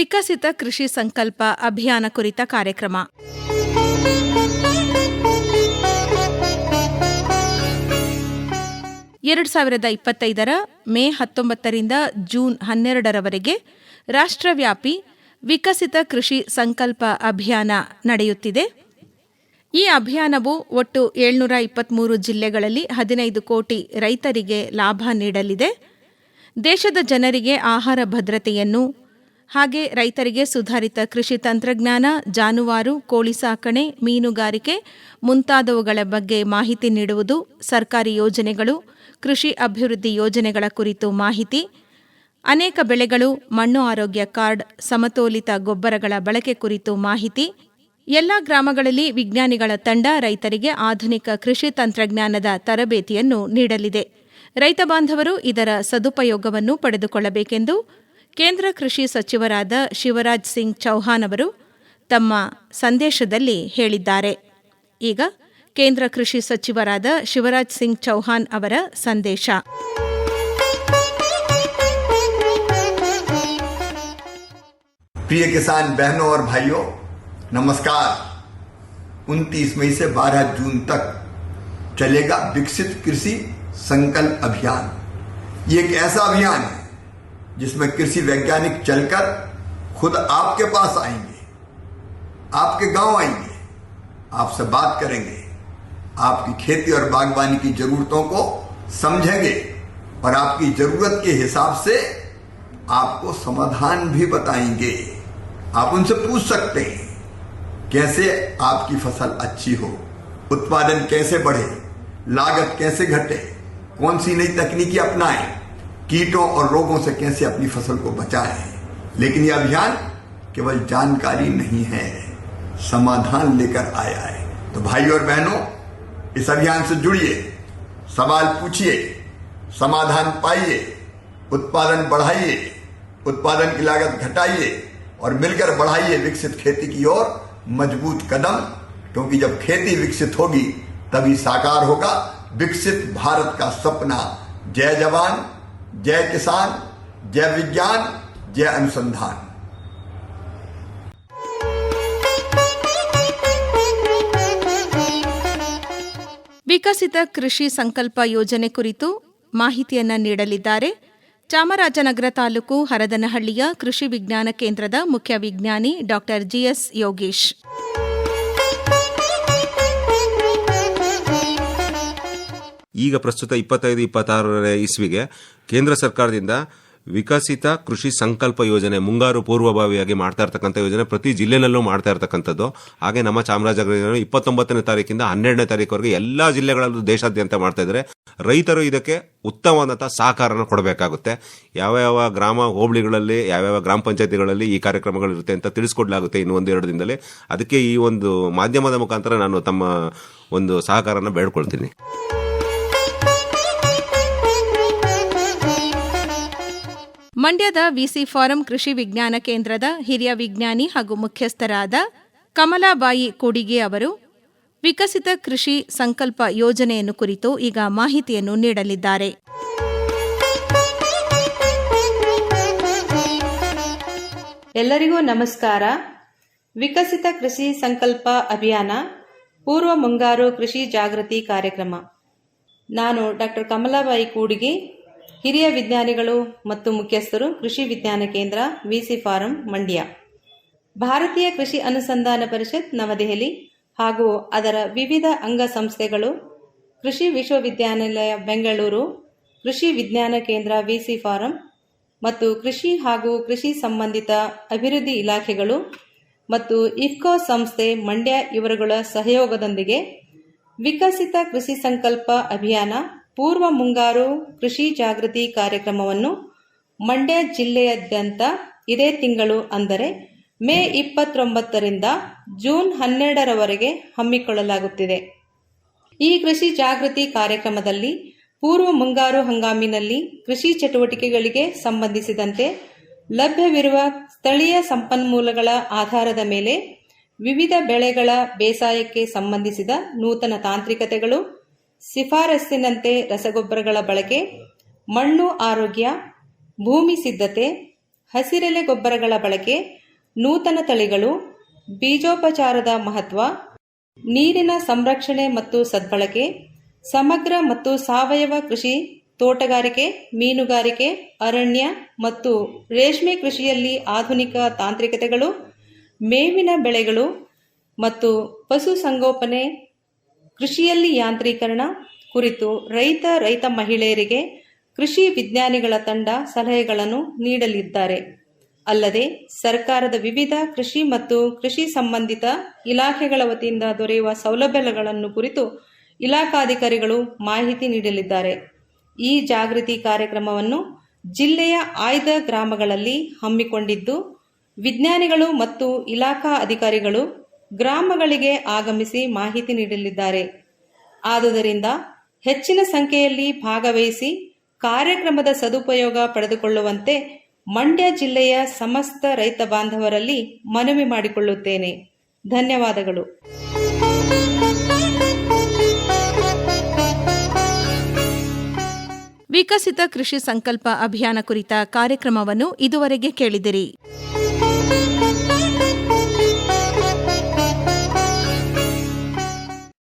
ವಿಕಸಿತ ಕೃಷಿ ಸಂಕಲ್ಪ ಅಭಿಯಾನ ಕುರಿತ ಕಾರ್ಯಕ್ರಮ. ಮೇ 19ರಿಂದ ಜೂನ್ 12ರವರೆಗೆ ರಾಷ್ಟ್ರವ್ಯಾಪಿ ವಿಕಸಿತ ಕೃಷಿ ಸಂಕಲ್ಪ ಅಭಿಯಾನ ನಡೆಯುತ್ತಿದೆ. ಈ ಅಭಿಯಾನವು ಒಟ್ಟು 723 ಜಿಲ್ಲೆಗಳಲ್ಲಿ 15 ಕೋಟಿ ರೈತರಿಗೆ ಲಾಭ ನೀಡಲಿದೆ. ದೇಶದ ಜನರಿಗೆ ಆಹಾರ ಭದ್ರತೆಯನ್ನು ಹಾಗೆ ರೈತರಿಗೆ ಸುಧಾರಿತ ಕೃಷಿ ತಂತ್ರಜ್ಞಾನ, ಜಾನುವಾರು, ಕೋಳಿ ಸಾಕಣೆ, ಮೀನುಗಾರಿಕೆ ಮುಂತಾದವುಗಳ ಬಗ್ಗೆ ಮಾಹಿತಿ ನೀಡುವುದು, ಸರ್ಕಾರಿ ಯೋಜನೆಗಳು, ಕೃಷಿ ಅಭಿವೃದ್ಧಿ ಯೋಜನೆಗಳ ಕುರಿತು ಮಾಹಿತಿ, ಅನೇಕ ಬೆಳೆಗಳು, ಮಣ್ಣು ಆರೋಗ್ಯ ಕಾರ್ಡ್, ಸಮತೋಲಿತ ಗೊಬ್ಬರಗಳ ಬಳಕೆ ಕುರಿತು ಮಾಹಿತಿ, ಎಲ್ಲ ಗ್ರಾಮಗಳಲ್ಲಿ ವಿಜ್ಞಾನಿಗಳ ತಂಡ ರೈತರಿಗೆ ಆಧುನಿಕ ಕೃಷಿ ತಂತ್ರಜ್ಞಾನದ ತರಬೇತಿಯನ್ನು ನೀಡಲಿದೆ. ರೈತ ಬಾಂಧವರು ಇದರ ಸದುಪಯೋಗವನ್ನು ಪಡೆದುಕೊಳ್ಳಬೇಕೆಂದು ಕೇಂದ್ರ ಕೃಷಿ ಸಚಿವರಾದ ಶಿವರಾಜ್ ಸಿಂಗ್ ಚೌಹಾಣ್ ಅವರು ತಮ್ಮ ಸಂದೇಶದಲ್ಲಿ ಹೇಳಿದ್ದಾರೆ. ಈಗ ಕೇಂದ್ರ ಕೃಷಿ ಸಚಿವರಾದ ಶಿವರಾಜ್ ಸಿಂಗ್ ಚೌಹಾಣ್ ಅವರ ಸಂದೇಶ. प्रिय किसान बहनों और भाइयों, नमस्कार। 29 मई से 12 जून तक चलेगा विकसित कृषि संकल्प अभियान। ये एक ऐसा अभियान है जिसमें कृषि वैज्ञानिक चलकर खुद आपके पास आएंगे, आपके गांव आएंगे, आपसे बात करेंगे, आपकी खेती और बागवानी की जरूरतों को समझेंगे और आपकी जरूरत के हिसाब से आपको समाधान भी बताएंगे। आप उनसे पूछ सकते हैं कैसे आपकी फसल अच्छी हो, उत्पादन कैसे बढ़े, लागत कैसे घटे, कौन सी नई तकनीकी अपनाएं, कीटों और रोगों से कैसे अपनी फसल को बचाएं। लेकिन यह अभियान केवल जानकारी नहीं है, समाधान लेकर आया है। तो भाई और बहनों, इस अभियान से जुड़िए, सवाल पूछिए, समाधान पाइए, उत्पादन बढ़ाइए, उत्पादन की लागत घटाइए और मिलकर बढ़ाइए विकसित खेती की ओर मजबूत कदम। क्योंकि जब खेती विकसित होगी तभी साकार होगा विकसित भारत का सपना। जय जवान, जय किसान, जय विज्ञान, जय अनुसंधान। ವಿಕಸಿತ ಕೃಷಿ ಸಂಕಲ್ಪ ಯೋಜನೆ ಕುರಿತು ಮಾಹಿತಿಯನ್ನು ನೀಡಲಿದ್ದಾರೆ ಚಾಮರಾಜನಗರ ತಾಲೂಕು ಹರದನಹಳ್ಳಿಯ ಕೃಷಿ ವಿಜ್ಞಾನ ಕೇಂದ್ರದ ಮುಖ್ಯ ವಿಜ್ಞಾನಿ ಡಾಕ್ಟರ್ ಜಿಎಸ್ ಯೋಗೇಶ್. ಈಗ ಪ್ರಸ್ತುತ 25-26 ಇಸ್ವಿಗೆ ಕೇಂದ್ರ ಸರ್ಕಾರದಿಂದ ವಿಕಸಿತ ಕೃಷಿ ಸಂಕಲ್ಪ ಯೋಜನೆ ಮುಂಗಾರು ಪೂರ್ವಭಾವಿಯಾಗಿ ಮಾಡ್ತಾ ಇರ್ತಕ್ಕಂಥ ಯೋಜನೆ ಪ್ರತಿ ಜಿಲ್ಲೆನಲ್ಲೂ ಮಾಡ್ತಾ ಇರ್ತಕ್ಕಂಥದ್ದು. ಹಾಗೆ ನಮ್ಮ ಚಾಮರಾಜನಗರ 29ನೇ ತಾರೀಕಿಂದ 12ನೇ ತಾರೀಕುವರೆಗೆ ಎಲ್ಲಾ ಜಿಲ್ಲೆಗಳಲ್ಲೂ ದೇಶಾದ್ಯಂತ ಮಾಡ್ತಾ ಇದ್ದಾರೆ. ರೈತರು ಇದಕ್ಕೆ ಉತ್ತಮವಾದಂತಹ ಸಹಕಾರನ ಕೊಡಬೇಕಾಗುತ್ತೆ. ಯಾವ ಗ್ರಾಮ ಹೋಬಳಿಗಳಲ್ಲಿ, ಯಾವ್ಯಾವ ಗ್ರಾಮ ಪಂಚಾಯತಿಗಳಲ್ಲಿ ಈ ಕಾರ್ಯಕ್ರಮಗಳಿರುತ್ತೆ ಅಂತ ತಿಳಿಸ್ಕೊಡ್ಲಾಗುತ್ತೆ ಇನ್ನು 1-2 ದಿನದಲ್ಲಿ. ಅದಕ್ಕೆ ಈ ಒಂದು ಮಾಧ್ಯಮದ ಮುಖಾಂತರ ನಾನು ತಮ್ಮ ಒಂದು ಸಹಕಾರನ ಬೇಡ್ಕೊಳ್ತೀನಿ. ಮಂಡ್ಯದ ವಿಸಿ ಫಾರಂ ಕೃಷಿ ವಿಜ್ಞಾನ ಕೇಂದ್ರದ ಹಿರಿಯ ವಿಜ್ಞಾನಿ ಹಾಗೂ ಮುಖ್ಯಸ್ಥರಾದ ಕಮಲಾಬಾಯಿ ಕೂಡಿಗೆ ಅವರು ವಿಕಸಿತ ಕೃಷಿ ಸಂಕಲ್ಪ ಯೋಜನೆಯನ್ನು ಕುರಿತು ಈಗ ಮಾಹಿತಿಯನ್ನು ನೀಡಲಿದ್ದಾರೆ. ಎಲ್ಲರಿಗೂ ನಮಸ್ಕಾರ. ವಿಕಸಿತ ಕೃಷಿ ಸಂಕಲ್ಪ ಅಭಿಯಾನ ಪೂರ್ವ ಮುಂಗಾರು ಕೃಷಿ ಜಾಗೃತಿ ಕಾರ್ಯಕ್ರಮ. ನಾನು ಡಾಕ್ಟರ್ ಕಮಲಾಬಾಯಿ ಕೂಡಿಗೆ, ಹಿರಿಯ ವಿಜ್ಞಾನಿಗಳು ಮತ್ತು ಮುಖ್ಯಸ್ಥರು, ಕೃಷಿ ವಿಜ್ಞಾನ ಕೇಂದ್ರ, ವಿಸಿ ಫಾರಂ, ಮಂಡ್ಯ. ಭಾರತೀಯ ಕೃಷಿ ಅನುಸಂಧಾನ ಪರಿಷತ್ ನವದೆಹಲಿ ಹಾಗೂ ಅದರ ವಿವಿಧ ಅಂಗಸಂಸ್ಥೆಗಳು, ಕೃಷಿ ವಿಶ್ವವಿದ್ಯಾನಿಲಯ ಬೆಂಗಳೂರು, ಕೃಷಿ ವಿಜ್ಞಾನ ಕೇಂದ್ರ ವಿಸಿ ಫಾರಂ ಮತ್ತು ಕೃಷಿ ಹಾಗೂ ಕೃಷಿ ಸಂಬಂಧಿತ ಅಭಿವೃದ್ಧಿ ಇಲಾಖೆಗಳು ಮತ್ತು ಇಫ್ಕೋ ಸಂಸ್ಥೆ ಮಂಡ್ಯ ಇವರುಗಳ ಸಹಯೋಗದೊಂದಿಗೆ ವಿಕಸಿತ ಕೃಷಿ ಸಂಕಲ್ಪ ಅಭಿಯಾನ ಪೂರ್ವ ಮುಂಗಾರು ಕೃಷಿ ಜಾಗೃತಿ ಕಾರ್ಯಕ್ರಮವನ್ನು ಮಂಡ್ಯ ಜಿಲ್ಲೆಯಾದ್ಯಂತ ಇದೇ ತಿಂಗಳು ಅಂದರೆ ಮೇ 29ರಿಂದ ಜೂನ್ 12ರವರೆಗೆ ಹಮ್ಮಿಕೊಳ್ಳಲಾಗುತ್ತಿದೆ. ಈ ಕೃಷಿ ಜಾಗೃತಿ ಕಾರ್ಯಕ್ರಮದಲ್ಲಿ ಪೂರ್ವ ಮುಂಗಾರು ಹಂಗಾಮಿನಲ್ಲಿ ಕೃಷಿ ಚಟುವಟಿಕೆಗಳಿಗೆ ಸಂಬಂಧಿಸಿದಂತೆ ಲಭ್ಯವಿರುವ ಸ್ಥಳೀಯ ಸಂಪನ್ಮೂಲಗಳ ಆಧಾರದ ಮೇಲೆ ವಿವಿಧ ಬೆಳೆಗಳ ಬೇಸಾಯಕ್ಕೆ ಸಂಬಂಧಿಸಿದ ನೂತನ ತಾಂತ್ರಿಕತೆಗಳು, ಶಿಫಾರಸ್ಸಿನಂತೆ ರಸಗೊಬ್ಬರಗಳ ಬಳಕೆ, ಮಣ್ಣು ಆರೋಗ್ಯ, ಭೂಮಿ ಸಿದ್ಧತೆ, ಹಸಿರೆಲೆ ಗೊಬ್ಬರಗಳ ಬಳಕೆ, ನೂತನ ತಳಿಗಳು, ಬೀಜೋಪಚಾರದ ಮಹತ್ವ, ನೀರಿನ ಸಂರಕ್ಷಣೆ ಮತ್ತು ಸದ್ಬಳಕೆ, ಸಮಗ್ರ ಮತ್ತು ಸಾವಯವ ಕೃಷಿ, ತೋಟಗಾರಿಕೆ, ಮೀನುಗಾರಿಕೆ, ಅರಣ್ಯ ಮತ್ತು ರೇಷ್ಮೆ ಕೃಷಿಯಲ್ಲಿ ಆಧುನಿಕ ತಾಂತ್ರಿಕತೆಗಳು, ಮೇವಿನ ಬೆಳೆಗಳು ಮತ್ತು ಪಶುಸಂಗೋಪನೆ, ಕೃಷಿಯಲ್ಲಿ ಯಾಂತ್ರೀಕರಣ ಕುರಿತು ರೈತ ಮಹಿಳೆಯರಿಗೆ ಕೃಷಿ ವಿಜ್ಞಾನಿಗಳ ತಂಡ ಸಲಹೆಗಳನ್ನು ನೀಡಲಿದ್ದಾರೆ. ಅಲ್ಲದೆ ಸರ್ಕಾರದ ವಿವಿಧ ಕೃಷಿ ಮತ್ತು ಕೃಷಿ ಸಂಬಂಧಿತ ಇಲಾಖೆಗಳ ವತಿಯಿಂದ ದೊರೆಯುವ ಸೌಲಭ್ಯಗಳನ್ನು ಕುರಿತು ಇಲಾಖಾಧಿಕಾರಿಗಳು ಮಾಹಿತಿ ನೀಡಲಿದ್ದಾರೆ. ಈ ಜಾಗೃತಿ ಕಾರ್ಯಕ್ರಮವನ್ನು ಜಿಲ್ಲೆಯ ಆಯ್ದ ಗ್ರಾಮಗಳಲ್ಲಿ ಹಮ್ಮಿಕೊಂಡಿದ್ದು, ವಿಜ್ಞಾನಿಗಳು ಮತ್ತು ಇಲಾಖಾ ಅಧಿಕಾರಿಗಳು ಗ್ರಾಮಗಳಿಗೆ ಆಗಮಿಸಿ ಮಾಹಿತಿ ನೀಡಲಿದ್ದಾರೆ. ಆದುದರಿಂದ ಹೆಚ್ಚಿನ ಸಂಖ್ಯೆಯಲ್ಲಿ ಭಾಗವಹಿಸಿ ಕಾರ್ಯಕ್ರಮದ ಸದುಪಯೋಗ ಪಡೆದುಕೊಳ್ಳುವಂತೆ ಮಂಡ್ಯ ಜಿಲ್ಲೆಯ ಸಮಸ್ತ ರೈತ ಬಾಂಧವರಲ್ಲಿ ಮನವಿ ಮಾಡಿಕೊಳ್ಳುತ್ತೇನೆ. ಧನ್ಯವಾದಗಳು. ವಿಕಸಿತ ಕೃಷಿ ಸಂಕಲ್ಪ ಅಭಿಯಾನ ಕುರಿತ ಕಾರ್ಯಕ್ರಮವನ್ನು ಇದುವರೆಗೆ ಕೇಳಿದಿರಿ.